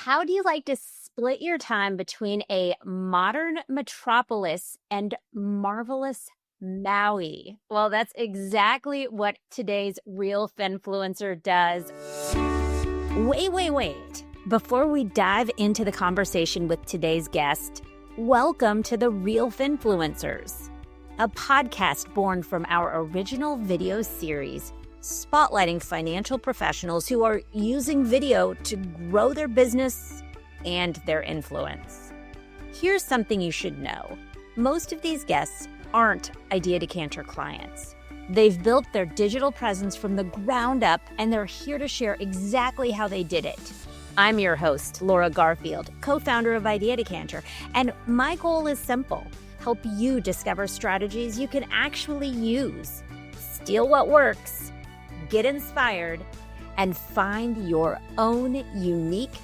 How do you like to split your time between a modern metropolis and marvelous Maui? Well, that's exactly what today's Real Finfluencer does. Wait. Before we dive into the conversation with today's guest, welcome to the Real Finfluencers, a podcast born from our original video series spotlighting financial professionals who are using video to grow their business and their influence. Here's something you should know. Most of these guests aren't Idea Decanter clients. They've built their digital presence from the ground up, and they're here to share exactly how they did it. I'm your host, Laura Garfield, co-founder of Idea Decanter, and my goal is simple: help you discover strategies you can actually use, steal what works, get inspired, and find your own unique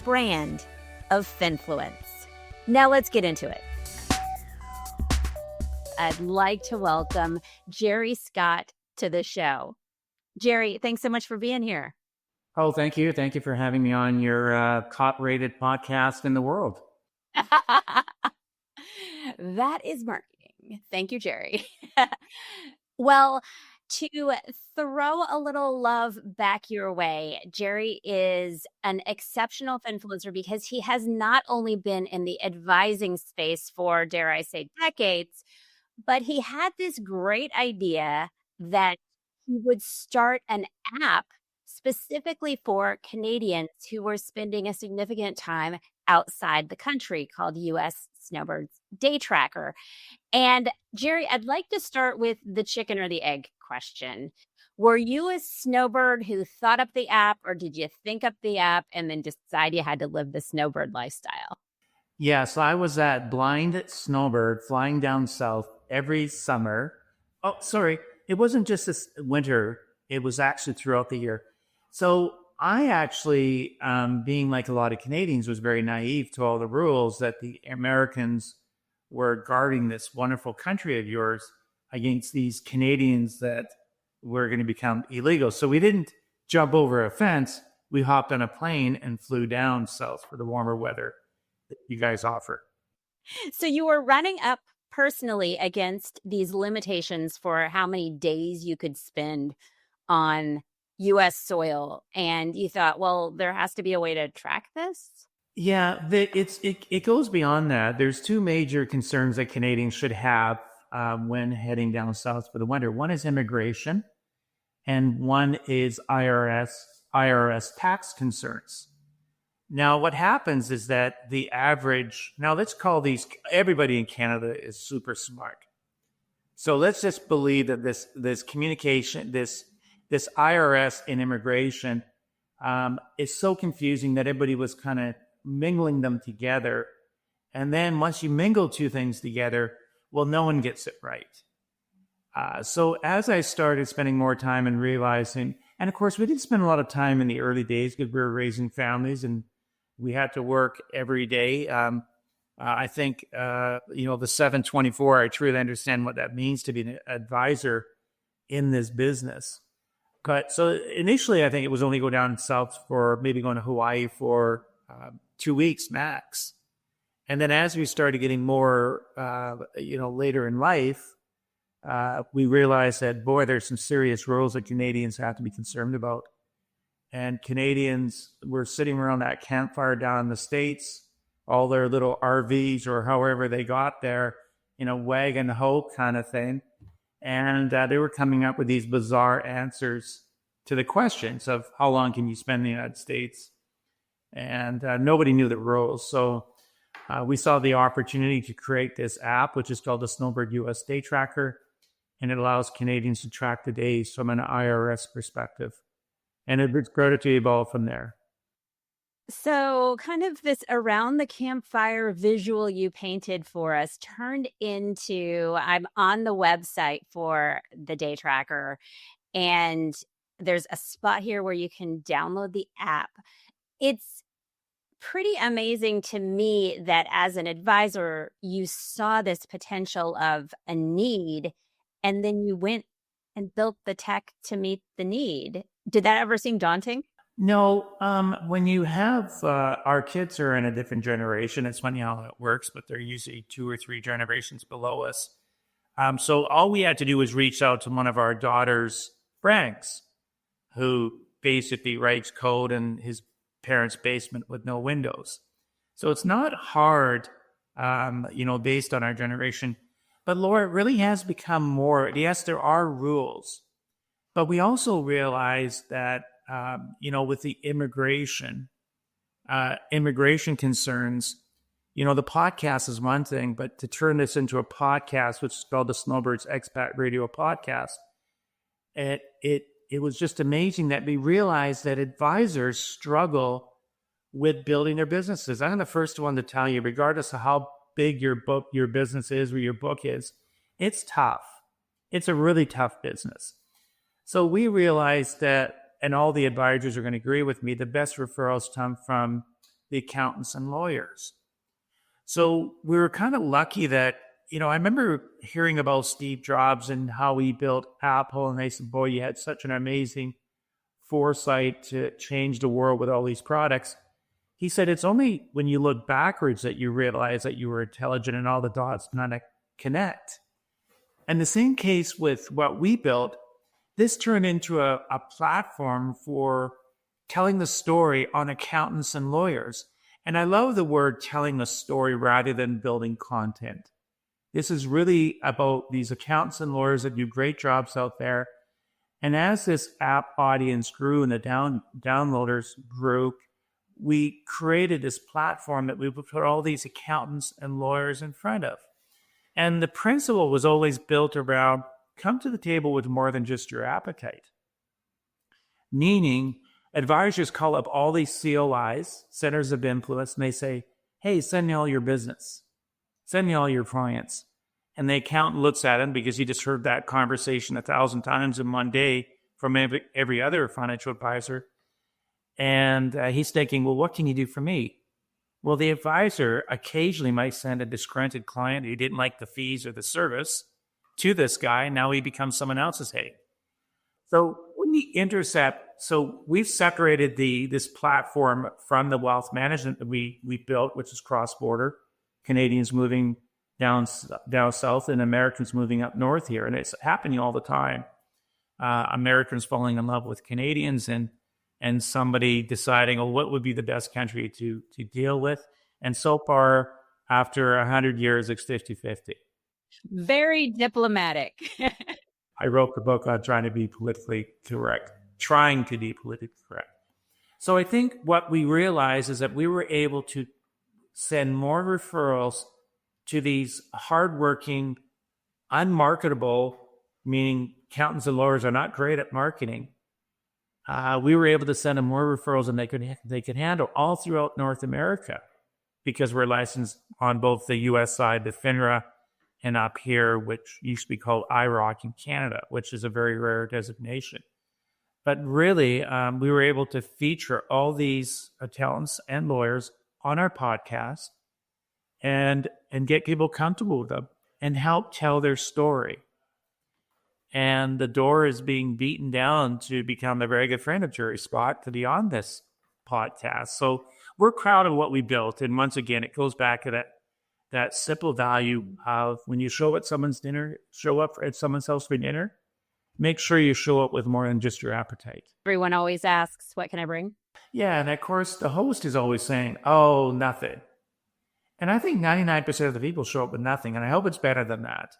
brand of finfluence. Now let's get into it. I'd like to welcome Gerry Scott to the show. Gerry, thanks so much for being here. Oh, thank you. Thank you for having me on your top-rated podcast in the world. That is marketing. Thank you, Gerry. Well, to throw a little love back your way, Gerry is an exceptional influencer because he has not only been in the advising space for, dare I say, decades, but he had this great idea that he would start an app specifically for Canadians who were spending a significant time outside the country called US Snowbirds Day Tracker. And Gerry, I'd like to start with the chicken or the egg question. Were you a snowbird who thought up the app, or did you think up the app and then decide you had to live the snowbird lifestyle? Yes, I was that blind snowbird flying down south every summer. Oh, sorry. It wasn't just this winter. It was actually throughout the year. So I actually, being like a lot of Canadians, was very naive to all the rules that the Americans were guarding this wonderful country of yours against these Canadians that were going to become illegal. So we didn't jump over a fence. We hopped on a plane and flew down south for the warmer weather that you guys offer. So you were running up personally against these limitations for how many days you could spend on U.S. soil, and you thought, well, there has to be a way to track this? Yeah, it goes beyond that. There's two major concerns that Canadians should have when heading down south for the winter. One is immigration, and one is IRS tax concerns. Now, what happens is that the average, now let's call these, everybody in Canada is super smart. So let's just believe that this communication, this IRS and immigration is so confusing that everybody was kind of mingling them together. And then once you mingle two things together, well, no one gets it right. So as I started spending more time and realizing, and of course, we didn't spend a lot of time in the early days because we were raising families and we had to work every day. I think, the 724, I truly understand what that means to be an advisor in this business. But so initially, I think it was only go down south for maybe going to Hawaii for 2 weeks max. And then as we started getting more, later in life, we realized that, boy, there's some serious rules that Canadians have to be concerned about. And Canadians were sitting around that campfire down in the States, all their little RVs or however they got there, wagon hoe kind of thing. And they were coming up with these bizarre answers to the questions of how long can you spend in the United States? And nobody knew the rules. So we saw the opportunity to create this app, which is called the Snowbirds US Day Tracker. And it allows Canadians to track the days from an IRS perspective. And it's started to evolve from there. So kind of this around the campfire visual you painted for us turned into, I'm on the website for the day tracker, and there's a spot here where you can download the app. It's pretty amazing to me that as an advisor, you saw this potential of a need, and then you went and built the tech to meet the need. Did that ever seem daunting? No, when you have our kids are in a different generation, it's funny how it works, but they're usually 2 or 3 generations below us. So all we had to do was reach out to one of our daughter's friends who basically writes code in his parents' basement with no windows. So it's not hard, based on our generation. But Laura, it really has become more. Yes, there are rules, but we also realize that, with the immigration concerns, the podcast is one thing, but to turn this into a podcast, which is called the Snowbirds Expat Radio Podcast, it was just amazing that we realized that advisors struggle with building their businesses. I'm the first one to tell you, regardless of how big your business is or your book is, it's tough. It's a really tough business. So we realized that, and all the advisors are going to agree with me, the best referrals come from the accountants and lawyers. So we were kind of lucky that, I remember hearing about Steve Jobs and how he built Apple, and they said, boy, you had such an amazing foresight to change the world with all these products. He said, it's only when you look backwards that you realize that you were intelligent and all the dots not connect. And the same case with what we built, this turned into a platform for telling the story on accountants and lawyers. And I love the word telling the story rather than building content. This is really about these accountants and lawyers that do great jobs out there. And as this app audience grew and the downloaders grew, we created this platform that we would put all these accountants and lawyers in front of. And the principle was always built around come to the table with more than just your appetite. Meaning, advisors call up all these COIs, centers of influence, and they say, hey, send me all your business. Send me all your clients. And the accountant looks at him because he just heard that conversation 1,000 times in one day from every other financial advisor. And he's thinking, well, what can you do for me? Well, the advisor occasionally might send a disgruntled client who didn't like the fees or the service to this guy. Now he becomes someone else's hay. So when the intercept, so we've separated this platform from the wealth management that we built, which is cross-border, Canadians moving down south and Americans moving up north here. And it's happening all the time. Americans falling in love with Canadians and somebody deciding, oh, what would be the best country to deal with? And so far, after 100 years, it's 50-50. Very diplomatic. I wrote the book on trying to be politically correct. So I think what we realized is that we were able to send more referrals to these hardworking, unmarketable, meaning accountants and lawyers are not great at marketing. We were able to send them more referrals than they could handle all throughout North America because we're licensed on both the U.S. side, the FINRA, and up here, which used to be called IROC in Canada, which is a very rare designation. But really, we were able to feature all these accountants and lawyers on our podcast and get people comfortable with them and help tell their story. And the door is being beaten down to become a very good friend of Gerry Scott to be on this podcast. So we're proud of what we built. And once again, it goes back to that simple value of when you show up at someone's house for dinner, make sure you show up with more than just your appetite. Everyone always asks, what can I bring? Yeah, and of course, the host is always saying, oh, nothing. And I think 99% of the people show up with nothing, and I hope it's better than that.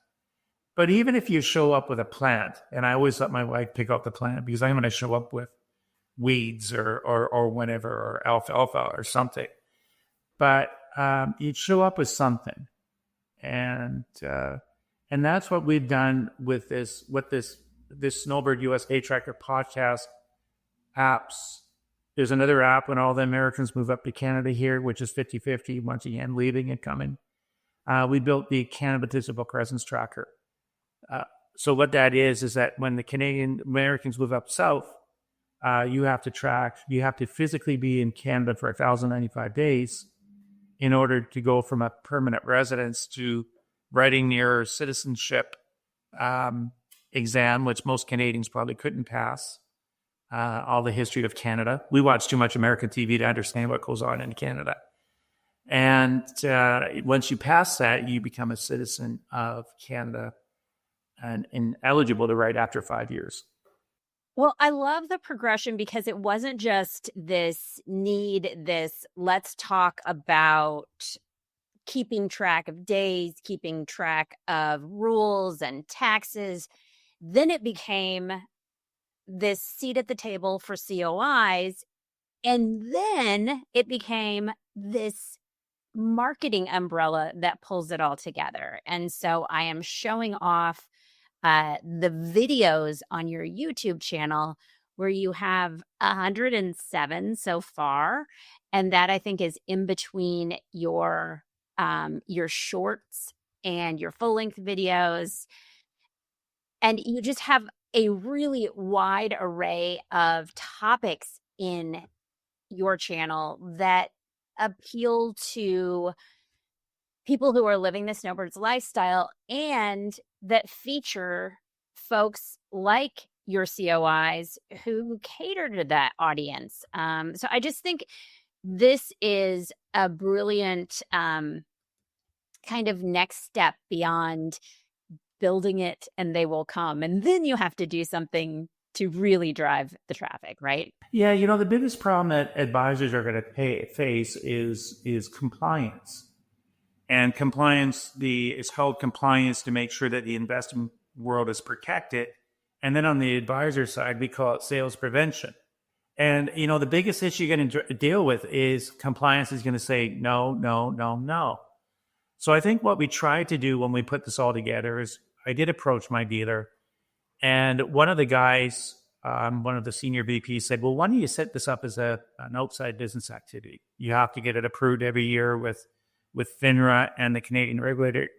But even if you show up with a plant, and I always let my wife pick out the plant because I'm going to show up with weeds or whatever, or alfalfa or something. But you'd show up with something. And that's what we've done with this Snowbird US Day Tracker podcast apps. There's another app when all the Americans move up to Canada here, which is 50-50, once again, leaving and coming. We built the Canada Digital Presence Tracker. So what that is that when the Canadian Americans move up south, you have to physically be in Canada for 1,095 days in order to go from a permanent residence to writing your citizenship exam, which most Canadians probably couldn't pass, all the history of Canada. We watch too much American TV to understand what goes on in Canada. And once you pass that, you become a citizen of Canada and eligible to write after 5 years. Well, I love the progression because it wasn't just this let's talk about keeping track of days, keeping track of rules and taxes. Then it became this seat at the table for COIs. And then it became this marketing umbrella that pulls it all together. And so I am showing off the videos on your YouTube channel where you have 107 so far. And that I think is in between your shorts and your full length videos. And you just have a really wide array of topics in your channel that appeal to people who are living the Snowbirds lifestyle and that feature folks like your COIs who cater to that audience. So I just think this is a brilliant kind of next step beyond building it and they will come. And then you have to do something to really drive the traffic, right? Yeah, the biggest problem that advisors are going to face is compliance. And compliance, it's called compliance to make sure that the investment world is protected. And then on the advisor side, we call it sales prevention. And, the biggest issue you're going to deal with is compliance is going to say, no, no, no, no. So I think what we tried to do when we put this all together is I did approach my dealer. And one of the guys, one of the senior VPs said, well, why don't you set this up as an outside business activity? You have to get it approved every year with FINRA and the Canadian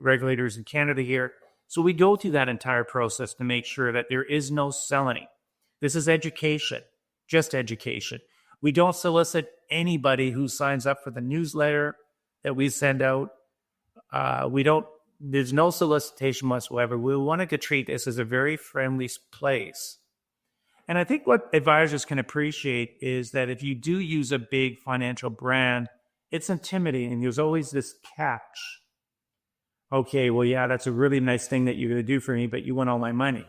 regulators in Canada here. So we go through that entire process to make sure that there is no selling. This is education, just education. We don't solicit anybody who signs up for the newsletter that we send out. There's no solicitation whatsoever. We wanted to treat this as a very friendly place. And I think what advisors can appreciate is that if you do use a big financial brand, it's intimidating. There's always this catch. Okay, well, yeah, that's a really nice thing that you're going to do for me, but you want all my money.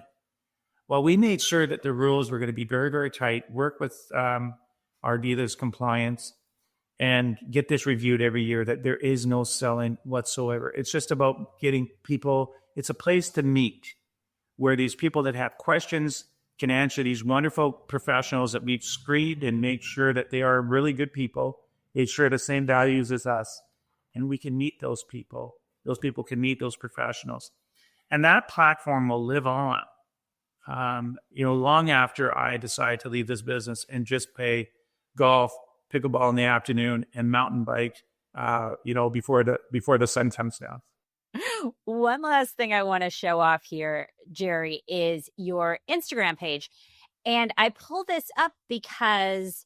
Well, we made sure that the rules were going to be very, very tight, work with our dealers' compliance, and get this reviewed every year, that there is no selling whatsoever. It's just about getting people, it's a place to meet where these people that have questions can answer these wonderful professionals that we've screened and made sure that they are really good people. They share the same values as us, and we can meet those people. Those people can meet those professionals. And that platform will live on, long after I decide to leave this business and just play golf, pickleball in the afternoon, and mountain bike, before the sun comes down. One last thing I want to show off here, Gerry, is your Instagram page. And I pull this up because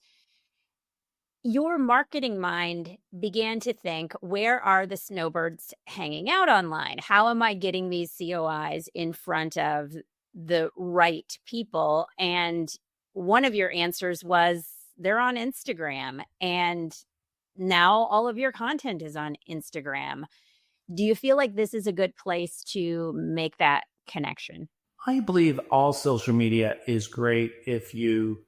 your marketing mind began to think, where are the snowbirds hanging out online? How am I getting these COIs in front of the right people? And one of your answers was they're on Instagram. And now all of your content is on Instagram. Do you feel like this is a good place to make that connection? I believe all social media is great if you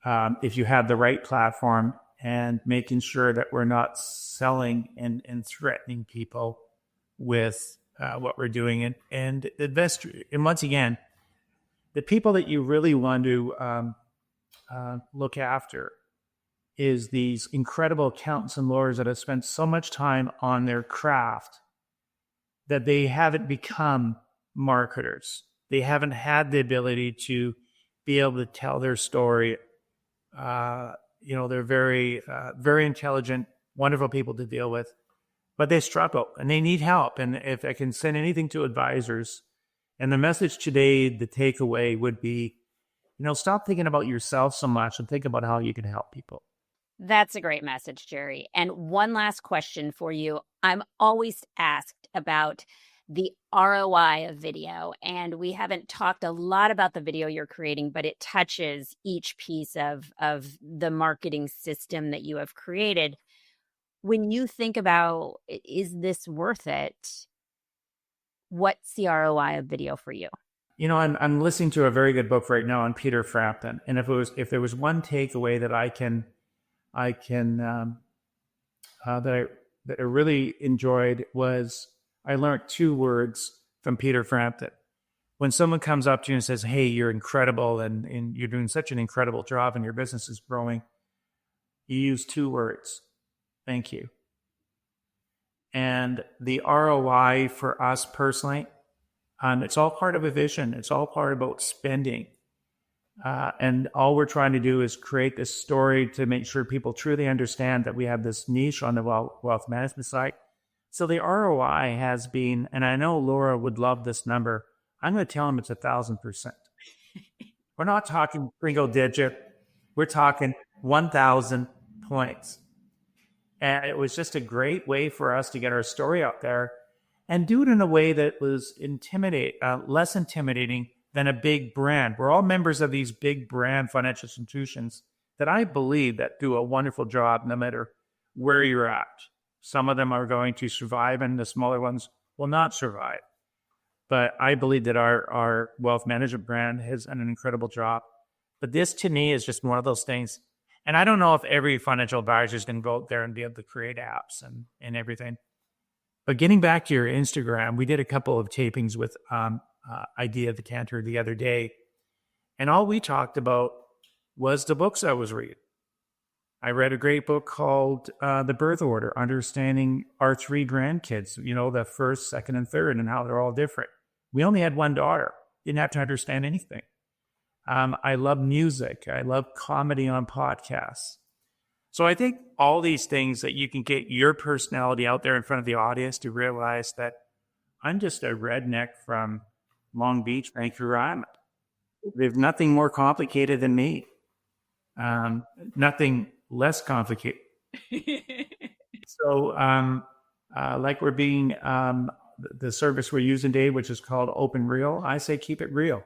have the right platform and making sure that we're not selling and threatening people with what we're doing. And once again, the people that you really want to look after is these incredible accountants and lawyers that have spent so much time on their craft that they haven't become marketers. They haven't had the ability to be able to tell their story. They're very, very intelligent, wonderful people to deal with, but they struggle and they need help. And if I can send anything to advisors, and the message today, the takeaway would be, stop thinking about yourself so much and think about how you can help people. That's a great message, Gerry. And one last question for you. I'm always asked about the ROI of video. And we haven't talked a lot about the video you're creating, but it touches each piece of the marketing system that you have created. When you think about, is this worth it? What's the ROI of video for you? You know, I'm listening to a very good book right now on Peter Frampton, and if there was one takeaway that that I really enjoyed, was I learned two words from Peter Frampton. When someone comes up to you and says, "Hey, you're incredible, and you're doing such an incredible job, and your business is growing," you use two words: "Thank you." And the ROI for us personally, it's all part of a vision. It's all part about spending. And all we're trying to do is create this story to make sure people truly understand that we have this niche on the wealth management side. So the ROI has been, and I know Laura would love this number, I'm going to tell them it's 1,000%. We're not talking single digit. We're talking 1,000 points. And it was just a great way for us to get our story out there and do it in a way that was less intimidating than a big brand. We're all members of these big brand financial institutions that I believe that do a wonderful job no matter where you're at. Some of them are going to survive and the smaller ones will not survive. But I believe that our wealth management brand has done an incredible job. But this to me is just one of those things. And I don't know if every financial advisor is going to go out there and be able to create apps and everything. But getting back to your Instagram, we did a couple of tapings with Idea Decanter the other day. And all we talked about was the books I was reading. I read a great book called The Birth Order, Understanding Our Three Grandkids, the first, second, and third, and how they're all different. We only had one daughter. Didn't have to understand anything. I love music. I love comedy on podcasts. So I think all these things that you can get your personality out there in front of the audience to realize that I'm just a redneck from Long Beach, Vancouver Island. There's nothing more complicated than me. Nothing less complicated. So like we're being the service we're using today, which is called Open Real, I say keep it real.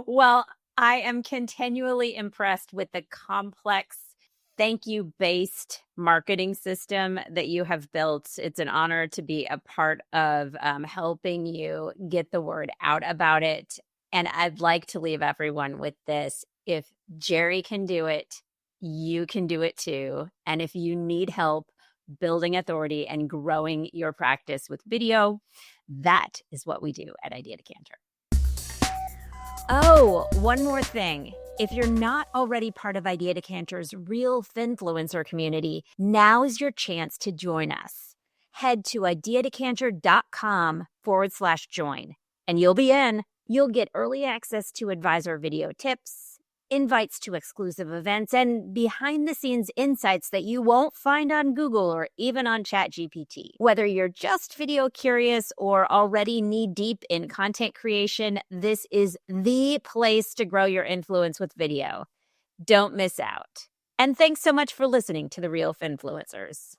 Well, I am continually impressed with the complex thank you based marketing system that you have built. It's an honor to be a part of helping you get the word out about it. And I'd like to leave everyone with this. If Gerry can do it, you can do it too. And if you need help building authority and growing your practice with video, that is what we do at Idea Decanter. Oh, one more thing. If you're not already part of Idea Decanter's Real Finfluencer community, now is your chance to join us. Head to ideadecanter.com/join, and you'll be in. You'll get early access to advisor video tips, invites to exclusive events, and behind-the-scenes insights that you won't find on Google or even on ChatGPT. Whether you're just video curious or already knee-deep in content creation, this is the place to grow your influence with video. Don't miss out. And thanks so much for listening to The Real Finfluencers.